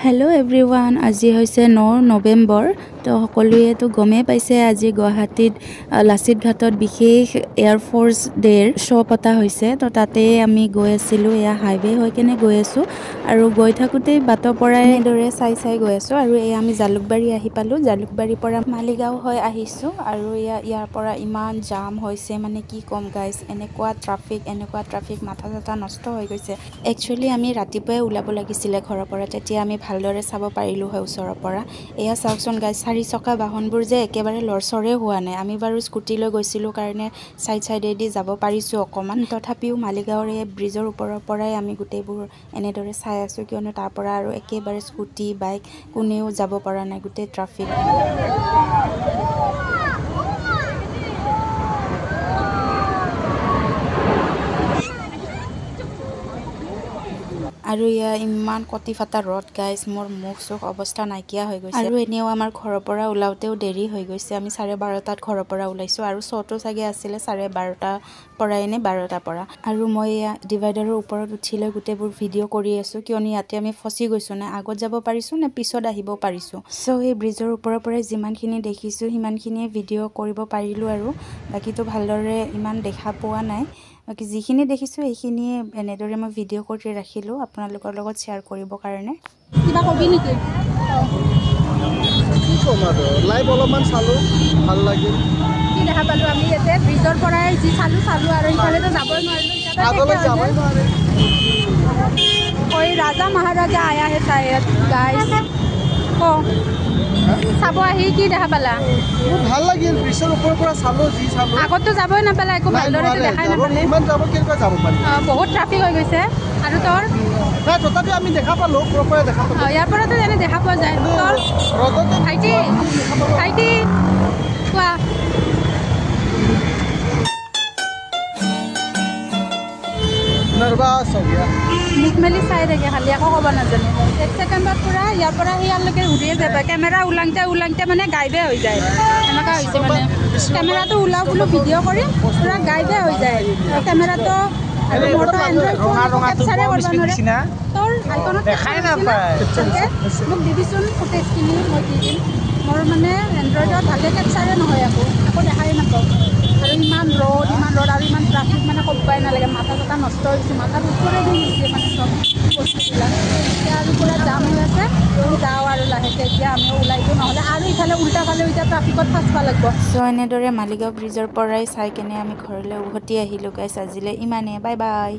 hello' everyone আজি হৈছে 9 নৱেম্বৰ তো সকলোৱেতো গমেই পাইছে আজি গুৱাহাটীত লাচিত ঘাটত বিশেষ এয়াৰফ'ৰ্চ ডেৰ শ্ব' পতা হৈছে তো তাতে আমি গৈ আছিলোঁ এয়া হাইৱে হৈ কেনে গৈ আছোঁ আৰু গৈ থাকোঁতেই বাটৰ পৰাই এনেদৰে চাই গৈ আছোঁ আৰু এয়া আমি জালুকবাৰী আহি পালোঁ জালুকবাৰীৰ পৰা মালিগাঁও হৈ আহিছোঁ আৰু ইয়াৰ পৰা ইমান জাম হৈছে মানে কি ক'ম গাইজ এনেকুৱা ট্ৰাফিক মাথা চাথা নষ্ট হৈ গৈছে একচুৱেলি আমি ৰাতিপুৱাই ওলাব লাগিছিলে ঘৰৰ পৰা তেতিয়া আমি ভালদৰে চাব পাৰিলোঁ হয় ওচৰৰ পৰা এয়া চাওকচোন গাইজ 4 চকা বাহনবোৰ যে একেবাৰে লৰচৰে হোৱা নাই আমি বাৰু স্কুটি লৈ গৈছিলোঁ কাৰণে সাইডেদি যাব পাৰিছোঁ অকণমান তথাপিও মালিগাঁৱৰ এই ব্ৰিজৰ ওপৰৰ পৰাই আমি গোটেইবোৰ এনেদৰে চাই আছোঁ কিয়নো তাৰ পৰা আৰু একেবাৰে স্কুটি বাইক কোনেও যাব পৰা নাই গোটেই ট্ৰাফিক আৰু ইয়া ইমান কটি ফাটা ৰদ গাইজ মোৰ মুখ চুখ অৱস্থা নাইকিয়া হৈ গৈছে আৰু এনেও আমাৰ ঘৰৰ পৰা ওলাওতেও দেৰি হৈ গৈছে আমি 12:30 ঘৰৰ পৰা ওলাইছোঁ আৰু শ্ব'টো চাগে আছিলে 12:30 পৰা এনে 12টাৰ পৰা আৰু মই ইয়া ডিভাইডাৰৰ ওপৰত উঠি লৈ গোটেইবোৰ ভিডিঅ' কৰি আছোঁ কিয়নো ইয়াতে আমি ফচি গৈছোঁ নে আগত যাব পাৰিছোঁ নে পিছত আহিব পাৰিছোঁ চ' এই ব্ৰিজৰ ওপৰৰ পৰাই যিমানখিনি দেখিছোঁ সিমানখিনিয়ে ভিডিঅ' কৰিব পাৰিলোঁ আৰু বাকীটো ভালদৰে ইমান দেখা পোৱা নাই বাকি যিখিনি দেখিছোঁ এইখিনিয়ে এনেদৰে মই ভিডিঅ' কৰি ৰাখিলোঁ আপোনালোকৰ লগত শ্বেয়াৰ কৰিবৰ কাৰণে কিবা কবি নেকি কি ক'ম আৰু লাইভ অলপমান চালোঁ ভাল লাগিল কি দেখা পালোঁ আমি ইয়াতে ব্ৰিজৰ পৰাই যি চালোঁ আৰু ইফালেতো যাবই নোৱাৰিলোঁ ৰাজা মহাৰাজা আয়া হে চায়দ গাইজ চাব আহি কি দেখা পালা মোৰ ভাল লাগিল ব্ৰিজৰ ওপৰৰ পৰা চালোঁ যি চালোঁ আগততো যাবই নাপালা একো ভালদৰে দেখাই নাপালে ইমান যাব কেনেকৈ যাব পাৰি বহুত ট্ৰাফিক হৈ গৈছে আৰু তোৰ নাই তথাপি আমি দেখা পালোঁ ওপৰৰ পৰা দেখা পালোঁ ইয়াৰ পৰাতো এনে দেখা পোৱা যায় তোৰ ভাইটি কোৱা নাৰ্ভাছ হৈ গয়া মুখ মেলি চাই থাকে খালি একো ক'ব নাজানে 1 ছেকেণ্ডত পূৰা ইয়াৰ পৰা ইয়ালৈকে ঘূৰিয়ে যাব কেমেৰা ওলাংতে মানে গাইবে হৈ যায় এনেকুৱা হৈছে মানে কেমেৰাটো ওলাও বোলো ভিডিঅ' কৰিম পূৰা গাইবে হৈ যায় কেমেৰাটো আৰু মোৰতো এণ্ড্ৰইড ফোন কেপচাৰে কৰিব নোৱাৰে তোৰ আইকনত দেখাই নাপায় মোক দিবিচোন ফুটেজখিনি মই দি দিম মোৰ মানে এণ্ড্ৰইডত ভালকৈ কেপচাৰে নহয় একো দেখাই নাপাওঁ আৰু ইমান ৰ'দ আৰু ইমান ট্ৰাফিক মানে ক'বই নালাগে মাথা চাথা নষ্ট হৈছে মাথাত ওপৰে দি গৈছে মানে চব বস্তুবিলাক এতিয়া আৰু পূৰা জাম হৈ আছে আমি যাওঁ আৰু লাহেকৈ এতিয়া আমি ওলাই দিওঁ নহ'লে আৰু ইফালে উল্টাফালে এতিয়া ট্ৰাফিকত ফাঁচব লাগিব চ' এনেদৰে মালিগাঁও ব্ৰিজৰ পৰাই চাই কেনে আমি ঘৰলৈ উভতি আহিলোঁ গাইছ আজিলৈ ইমানে বাই